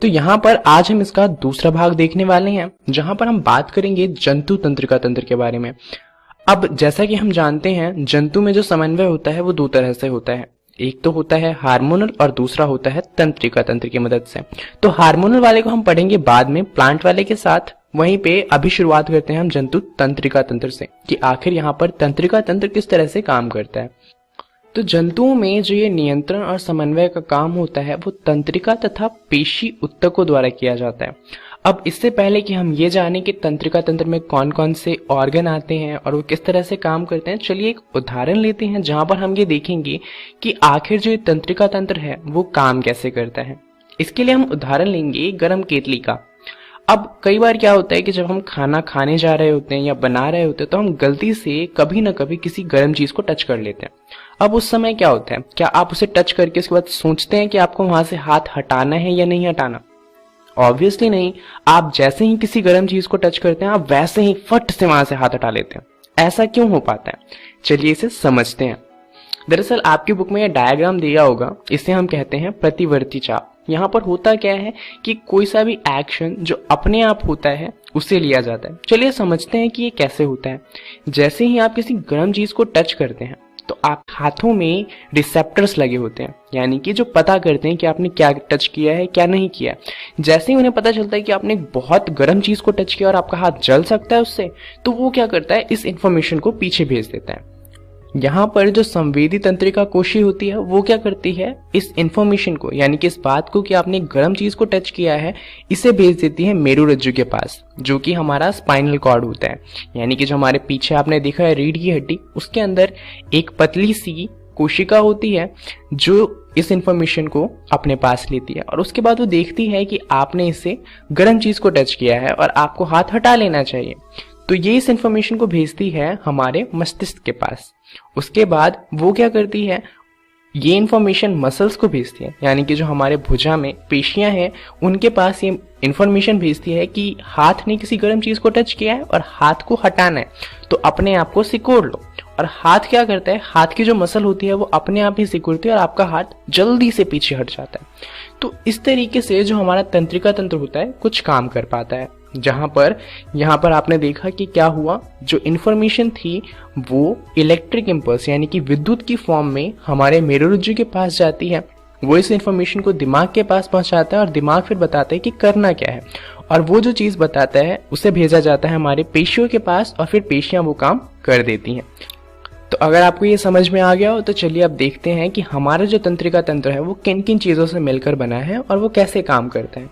तो यहाँ पर आज हम इसका दूसरा भाग देखने वाले हैं, जहां पर हम बात करेंगे जंतु तंत्रिका तंत्र के बारे में। अब जैसा कि हम जानते हैं, जंतु में जो समन्वय होता है वो दो तरह से होता है। एक तो होता है हार्मोनल और दूसरा होता है तंत्रिका तंत्र की मदद से। तो हार्मोनल वाले को हम पढ़ेंगे बाद में प्लांट वाले के साथ। वहीं पे अभी शुरुआत करते हैं हम जंतु तंत्रिका तंत्र से कि आखिर यहाँ पर तंत्रिका तंत्र किस तरह से काम करता है। तो जंतुओं में जो ये नियंत्रण और समन्वय का काम होता है वो तंत्रिका तथा पेशी ऊतकों द्वारा किया जाता है। अब इससे पहले कि हम ये जानें कि तंत्रिका तंत्र में कौन कौन से ऑर्गन आते हैं और वो किस तरह से काम करते हैं, चलिए एक उदाहरण लेते हैं जहां पर हम ये देखेंगे कि आखिर जो ये तंत्रिका तंत्र है वो काम कैसे करता है। इसके लिए हम उदाहरण लेंगे गरम केतली का। अब कई बार क्या होता है कि जब हम खाना खाने जा रहे होते हैं या बना रहे होते हैं तो हम गलती से कभी ना कभी किसी गर्म चीज को टच कर लेते हैं। अब उस समय क्या होता है, क्या आप उसे टच करके उसके बाद सोचते हैं कि आपको वहां से हाथ हटाना है या नहीं हटाना? ऑब्वियसली नहीं। आप जैसे ही किसी गर्म चीज को टच करते हैं आप वैसे ही फट से वहां से हाथ हटा लेते हैं। ऐसा क्यों हो पाता है, चलिए इसे समझते हैं। दरअसल आपकी बुक में यह डायग्राम दिया होगा, इसे हम कहते हैं प्रतिवर्ती चाप। यहाँ पर होता क्या है कि कोई सा भी एक्शन जो अपने आप होता है उसे लिया जाता है। चलिए समझते हैं कि ये कैसे होता है। जैसे ही आप किसी गर्म चीज को टच करते हैं तो आप हाथों में रिसेप्टर्स लगे होते हैं, यानी कि जो पता करते हैं कि आपने क्या टच किया है क्या नहीं किया। जैसे ही उन्हें पता चलता है कि आपने बहुत गर्म चीज को टच किया और आपका हाथ जल सकता है उससे, तो वो क्या करता है, इस इंफॉर्मेशन को पीछे भेज देता है। यहाँ पर जो संवेदी तंत्रिका कोशी होती है वो क्या करती है, इस इंफॉर्मेशन को, यानी कि इस बात को कि आपने गर्म चीज को टच किया है, इसे भेज देती है मेरुरज्जु के पास, जो कि हमारा स्पाइनल कॉर्ड होता है। यानी कि जो हमारे पीछे आपने देखा है रीढ़ की हड्डी, उसके अंदर एक पतली सी कोशिका होती है जो इस इंफॉर्मेशन को अपने पास लेती है और उसके बाद वो देखती है कि आपने इसे गर्म चीज को टच किया है और आपको हाथ हटा लेना चाहिए। तो ये इस इंफॉर्मेशन को भेजती है हमारे मस्तिष्क के पास। उसके बाद वो क्या करती है, ये इंफॉर्मेशन मसल्स को भेजती है, यानी कि जो हमारे भुजा में पेशियां हैं उनके पास ये इंफॉर्मेशन भेजती है कि हाथ ने किसी गर्म चीज को टच किया है और हाथ को हटाना है, तो अपने आप को सिकोड़ लो। और हाथ क्या करता है, हाथ की जो मसल होती है वो अपने आप ही सिकुड़ती है और आपका हाथ जल्दी से पीछे हट जाता है। तो इस तरीके से जो हमारा तंत्रिका तंत्र होता है कुछ काम कर पाता है। जहां पर यहाँ पर आपने देखा कि क्या हुआ, जो इन्फॉर्मेशन थी वो इलेक्ट्रिक इम्पल्स यानी कि विद्युत की फॉर्म में हमारे मेरुरज्जु के पास जाती है। वो इस इन्फॉर्मेशन को दिमाग के पास पहुंचाता है और दिमाग फिर बताता है कि करना क्या है, और वो जो चीज बताता है उसे भेजा जाता है हमारे पेशियों के पास और फिर पेशियां वो काम कर देती हैं। तो अगर आपको ये समझ में आ गया हो तो चलिए अब देखते हैं कि हमारा जो तंत्रिका तंत्र है वो किन किन चीजों से मिलकर बना है और वो कैसे काम करते हैं।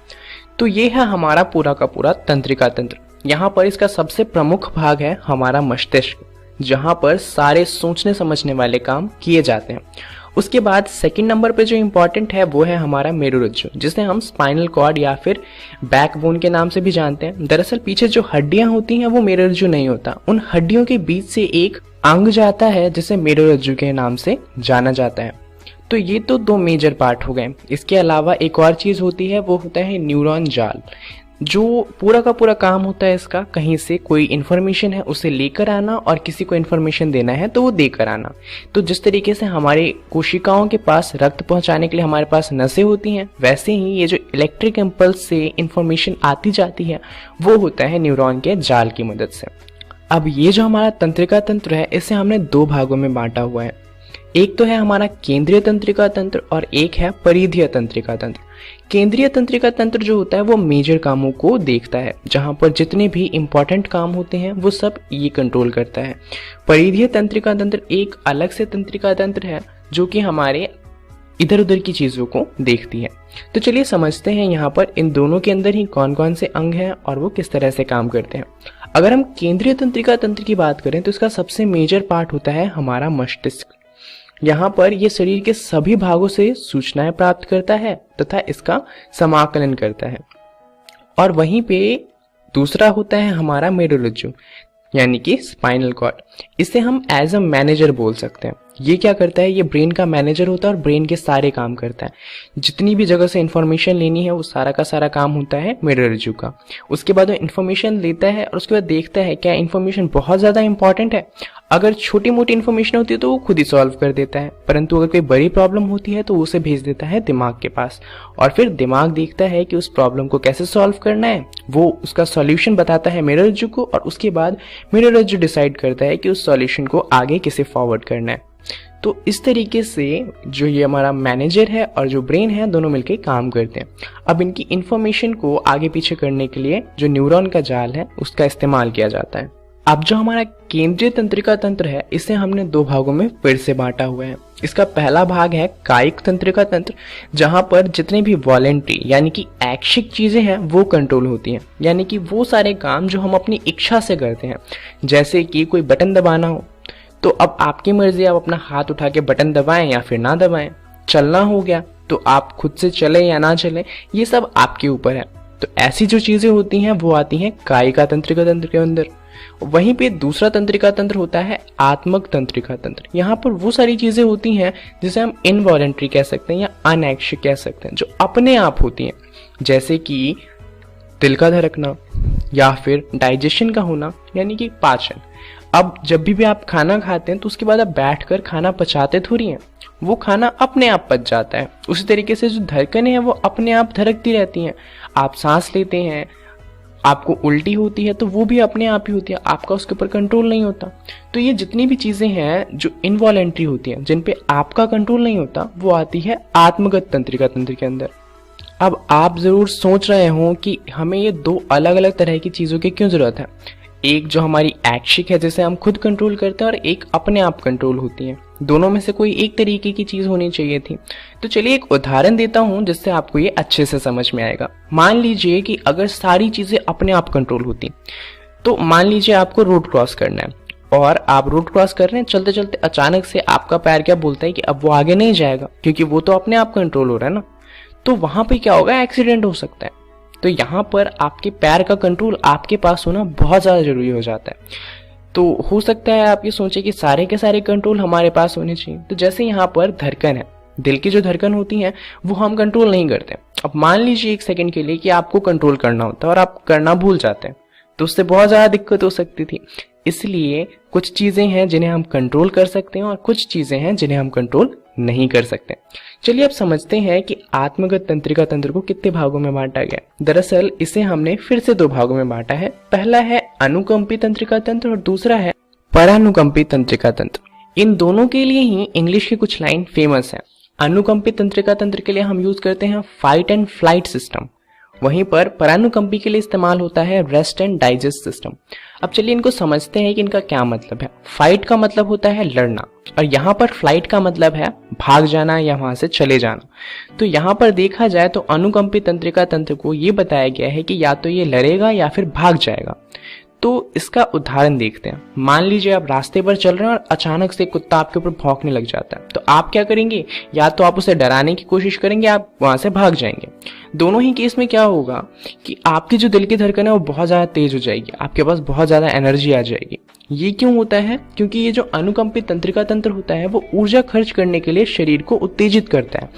तो ये है हमारा पूरा का पूरा तंत्रिका तंत्र। यहाँ पर इसका सबसे प्रमुख भाग है हमारा मस्तिष्क, जहाँ पर सारे सोचने समझने वाले काम किए जाते हैं। उसके बाद सेकंड नंबर पे जो इम्पोर्टेंट है वो है हमारा मेरुरज्जु, जिसे हम स्पाइनल कॉर्ड या फिर बैकबोन के नाम से भी जानते हैं। दरअसल पीछे जो हड्डियां होती हैं वो मेरुरज्जु नहीं होता, उन हड्डियों के बीच से एक अंग जाता है जिसे मेरुरज्जु के नाम से जाना जाता है। तो ये तो दो मेजर पार्ट हो गए। इसके अलावा एक और चीज होती है, वो होता है न्यूरॉन जाल, जो पूरा का पूरा काम होता है इसका, कहीं से कोई इन्फॉर्मेशन है उसे लेकर आना और किसी को इन्फॉर्मेशन देना है तो वो देकर आना। तो जिस तरीके से हमारे कोशिकाओं के पास रक्त पहुंचाने के लिए हमारे पास नसें होती हैं, वैसे ही ये जो इलेक्ट्रिक इम्पल्स से इन्फॉर्मेशन आती जाती है वो होता है न्यूरॉन के जाल की मदद से। अब ये जो हमारा तंत्रिका तंत्र है इसे हमने दो भागों में बांटा हुआ है। एक तो है हमारा केंद्रीय तंत्रिका तंत्र और एक है परिधीय तंत्रिका तंत्र। केंद्रीय तंत्रिका तंत्र जो होता है वो मेजर कामों को देखता है, जहां पर जितने भी इंपॉर्टेंट काम होते हैं वो सब ये कंट्रोल करता है। परिधीय तंत्रिका तंत्र एक अलग से तंत्रिका तंत्र है जो कि हमारे इधर उधर की चीजों को देखती है। तो चलिए समझते हैं यहाँ पर इन दोनों के अंदर ही कौन कौन से अंग हैं और वो किस तरह से काम करते हैं। अगर हम केंद्रीय तंत्रिका तंत्र की बात करें तो इसका सबसे मेजर पार्ट होता है हमारा मस्तिष्क। यहाँ पर यह शरीर के सभी भागों से सूचनाएं प्राप्त करता है तथा इसका समाकलन करता है। और वहीं पे दूसरा होता है हमारा मेरुरज्जु यानी कि स्पाइनल कॉर्ड। इसे हम एज अ मैनेजर बोल सकते हैं। ये क्या करता है, ये ब्रेन का मैनेजर होता है और ब्रेन के सारे काम करता है। जितनी भी जगह से इन्फॉर्मेशन लेनी है वो सारा का सारा काम होता है मेडरज्जू का। उसके बाद वो इन्फॉर्मेशन लेता है और उसके बाद देखता है क्या इन्फॉर्मेशन बहुत ज़्यादा इंपॉर्टेंट है। अगर छोटी मोटी इन्फॉर्मेशन होती है तो वो खुद ही सॉल्व कर देता है, परंतु अगर कोई बड़ी प्रॉब्लम होती है तो उसे भेज देता है दिमाग के पास, और फिर दिमाग देखता है कि उस प्रॉब्लम को कैसे सॉल्व करना है। वो उसका सॉल्यूशन बताता है मेडरज्जू को, और उसके बाद मेडरज्जू डिसाइड करता है कि उस सॉल्यूशन को आगे किसे फॉरवर्ड करना है। तो इस तरीके से जो ये हमारा मैनेजर है और जो ब्रेन है दोनों मिलकर काम करते हैं। अब इनकी इन्फॉर्मेशन को आगे पीछे करने के लिए जो न्यूरॉन का जाल है उसका इस्तेमाल किया जाता है। अब जो हमारा केंद्रीय तंत्रिका तंत्र है इसे हमने दो भागों में फिर से बांटा हुआ है। इसका पहला भाग है कायिक तंत्रिका तंत्र, जहां पर जितने भी वॉलेंट्री यानी कि ऐच्छिक चीजें हैं वो कंट्रोल होती हैं, यानी कि वो सारे काम जो हम अपनी इच्छा से करते हैं। जैसे कि कोई बटन दबाना हो तो अब आपकी मर्जी, आप अपना हाथ उठा के बटन दबाएं या फिर ना दबाएं। चलना हो गया तो आप खुद से चले या ना चले, ये सब आपके ऊपर है। तो ऐसी जो चीजें होती हैं वो आती हैं कायिका तंत्रिका तंत्र के अंदर। वहीं पे दूसरा तंत्रिका तंत्र होता है आत्मक तंत्रिका तंत्र। यहाँ पर वो सारी चीजें होती हैं जिसे हम इनवॉलेंट्री कह सकते हैं या अनैच्छिक कह सकते हैं, जो अपने आप होती हैं, जैसे कि दिल का धड़कना या फिर डाइजेशन का होना यानी कि पाचन। अब जब भी आप खाना खाते हैं तो उसके बाद आप बैठकर खाना पचाते थोड़ी हैं, वो खाना अपने आप पच जाता है। उसी तरीके से जो धड़कनें हैं वो अपने आप धड़कती रहती हैं। आप सांस लेते हैं, आपको उल्टी होती है तो वो भी अपने आप ही होती है, आपका उसके ऊपर कंट्रोल नहीं होता। तो ये जितनी भी चीजें हैं जो इनवॉलेंट्री होती हैं, जिन पे आपका कंट्रोल नहीं होता, वो आती है आत्मगत तंत्रिका तंत्र के अंदर। अब आप जरूर सोच रहे हो कि हमें ये दो अलग अलग तरह की चीजों की क्यों जरूरत है। एक जो हमारी ऐच्छिक है जिसे हम खुद कंट्रोल करते हैं, और एक अपने आप कंट्रोल होती है। दोनों में से कोई एक तरीके की चीज होनी चाहिए थी। तो चलिए एक उदाहरण देता हूं जिससे आपको ये अच्छे से समझ में आएगा। मान लीजिए कि अगर सारी चीजें अपने आप कंट्रोल होती, तो मान लीजिए आपको रोड क्रॉस करना है और आप रोड क्रॉस कर रहे हैं, चलते चलते अचानक से आपका पैर क्या बोलता है कि अब वो आगे नहीं जाएगा, क्योंकि वो तो अपने आप कंट्रोल हो रहा है ना। तो वहां पे क्या होगा, एक्सीडेंट हो सकता है। तो यहाँ पर आपके पैर का कंट्रोल आपके पास होना बहुत ज़्यादा जरूरी हो जाता है। तो हो सकता है आप ये सोचे कि सारे के सारे कंट्रोल हमारे पास होने चाहिए। तो जैसे यहाँ पर धड़कन है, दिल की जो धड़कन होती है वो हम कंट्रोल नहीं करते। अब मान लीजिए एक सेकंड के लिए कि आपको कंट्रोल करना होता है और आप करना भूल जाते हैं, तो उससे बहुत ज़्यादा दिक्कत हो सकती थी। इसलिए कुछ चीज़ें हैं जिन्हें हम कंट्रोल कर सकते हैं और कुछ चीज़ें हैं जिन्हें हम कंट्रोल नहीं कर सकते। चलिए अब समझते हैं कि आत्मगत तंत्रिका तंत्र को कितने भागों में बांटा गया। दरअसल इसे हमने फिर से दो भागों में बांटा है। पहला है अनुकंपी तंत्रिका तंत्र और दूसरा है परानुकंपी तंत्रिका तंत्र। इन दोनों के लिए ही इंग्लिश की कुछ लाइन फेमस है। अनुकंपी तंत्रिका तंत्र के लिए हम यूज करते हैं फाइट एंड फ्लाइट सिस्टम, वहीं पर परानुकंपी के लिए इस्तेमाल होता है रेस्ट एंड डाइजेस्ट सिस्टम। अब चलिए इनको समझते हैं कि इनका क्या मतलब है। फाइट का मतलब होता है लड़ना, और यहाँ पर फ्लाइट का मतलब है भाग जाना या वहां से चले जाना। तो यहाँ पर देखा जाए तो अनुकंपी तंत्रिका तंत्र को ये बताया गया है कि या तो ये लड़ेगा या फिर भाग जाएगा। तो इसका उदाहरण देखते हैं। मान लीजिए आप रास्ते पर चल रहे हैं और अचानक से कुत्ता आपके ऊपर भौंकने लग जाता है, तो आप क्या करेंगे, या तो आप उसे डराने की कोशिश करेंगे, आप वहां से भाग जाएंगे। दोनों ही केस में क्या होगा कि आपकी जो दिल की धड़कन है वो बहुत ज्यादा तेज हो जाएगी, आपके पास बहुत ज्यादा एनर्जी आ जाएगी। ये क्यों होता है, क्योंकि ये जो अनुकंपित तंत्रिका तंत्र होता है वो ऊर्जा खर्च करने के लिए शरीर को उत्तेजित करता है।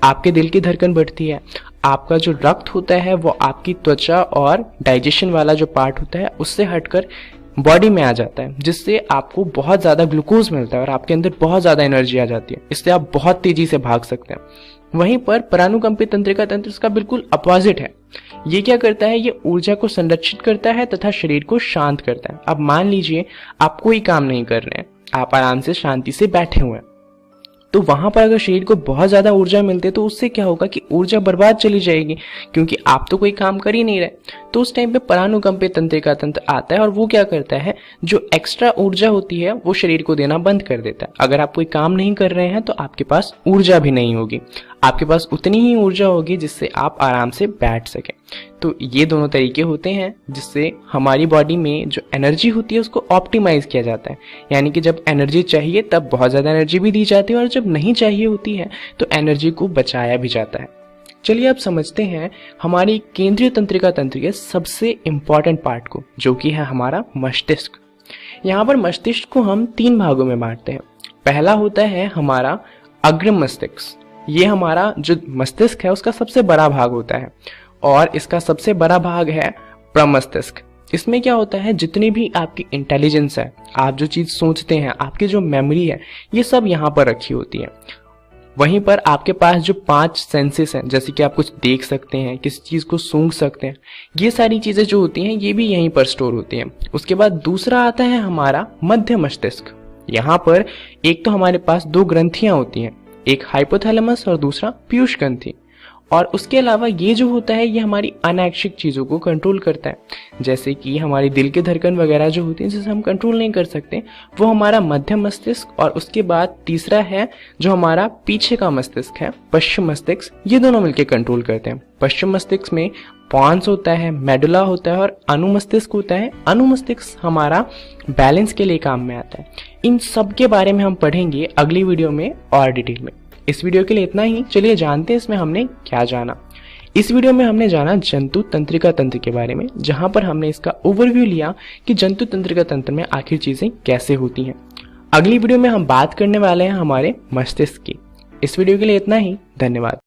आपके दिल की धड़कन बढ़ती है, आपका जो रक्त होता है वो आपकी त्वचा और डाइजेशन वाला जो पार्ट होता है उससे हटकर बॉडी में आ जाता है, जिससे आपको बहुत ज़्यादा ग्लूकोज मिलता है और आपके अंदर बहुत ज़्यादा एनर्जी आ जाती है। इससे आप बहुत तेजी से भाग सकते हैं। वहीं पर परानुकंपित तंत्रिका तंत्र इसका बिल्कुल अपोजिट है। ये क्या करता है, ये ऊर्जा को संरक्षित करता है तथा शरीर को शांत करता है। अब मान लीजिए आप कोई काम नहीं कर रहे हैं, आप आराम से शांति से बैठे हुए हैं, तो वहां पर अगर शरीर को बहुत ज्यादा ऊर्जा मिलती है तो उससे क्या होगा कि ऊर्जा बर्बाद चली जाएगी, क्योंकि आप तो कोई काम कर ही नहीं रहे। तो उस टाइम पे परानुकंपित तंत्रिका तंत्र आता है और वो क्या करता है, जो एक्स्ट्रा ऊर्जा होती है वो शरीर को देना बंद कर देता है। अगर आप कोई काम नहीं कर रहे हैं तो आपके पास ऊर्जा भी नहीं होगी, आपके पास उतनी ही ऊर्जा होगी जिससे आप आराम से बैठ सकें। तो ये दोनों तरीके होते हैं जिससे हमारी बॉडी में जो एनर्जी होती है उसको ऑप्टिमाइज किया जाता है। यानी कि जब एनर्जी चाहिए तब बहुत ज़्यादा एनर्जी भी दी जाती है, और जब नहीं चाहिए होती है तो एनर्जी को बचाया भी जाता है। चलिए अब समझते हैं हमारी केंद्रीय तंत्रिका तंत्र के सबसे इम्पॉर्टेंट पार्ट को, जो कि है हमारा मस्तिष्क। यहाँ पर मस्तिष्क को हम 3 भागों में बांटते हैं। पहला होता है हमारा अग्रिम मस्तिष्क। ये हमारा जो मस्तिष्क है उसका सबसे बड़ा भाग होता है और इसका सबसे बड़ा भाग है प्रमस्तिष्क। इसमें क्या होता है, जितनी भी आपकी इंटेलिजेंस है, आप जो चीज सोचते हैं, आपकी जो मेमोरी है, ये सब यहाँ पर रखी होती है। वहीं पर आपके पास जो 5 सेंसेस हैं, जैसे कि आप कुछ देख सकते हैं, किसी चीज को सूंघ सकते हैं, ये सारी चीजें जो होती हैं ये भी यहीं पर स्टोर होती हैं। उसके बाद दूसरा आता है हमारा मध्य मस्तिष्क। यहाँ पर एक तो हमारे पास 2 ग्रंथियां होती हैं, एक हाइपोथैलेमस और दूसरा पीयूष ग्रंथि। और उसके अलावा ये जो होता है ये हमारी अनैच्छिक चीज़ों को कंट्रोल करता है, जैसे कि हमारी दिल के धड़कन वगैरह जो होती है जिसे हम कंट्रोल नहीं कर सकते, वो हमारा मध्य मस्तिष्क। और उसके बाद तीसरा है जो हमारा पीछे का मस्तिष्क है, पश्चिम मस्तिष्क। ये दोनों मिलकर कंट्रोल करते हैं। पश्चिम मस्तिष्क में पॉन्स होता है, मेडुला होता है और अनुमस्तिष्क होता है। अनुमस्तिष्क हमारा बैलेंस के लिए काम में आता है। इन सब के बारे में हम पढ़ेंगे अगली वीडियो में और डिटेल में। इस वीडियो के लिए इतना ही। चलिए जानते हैं इसमें हमने क्या जाना। इस वीडियो में हमने जाना जंतु तंत्रिका तंत्र के बारे में, जहां पर हमने इसका ओवरव्यू लिया कि जंतु तंत्रिका तंत्र में आखिर चीजें कैसे होती हैं। अगली वीडियो में हम बात करने वाले हैं हमारे मस्तिष्क की। इस वीडियो के लिए इतना ही। धन्यवाद।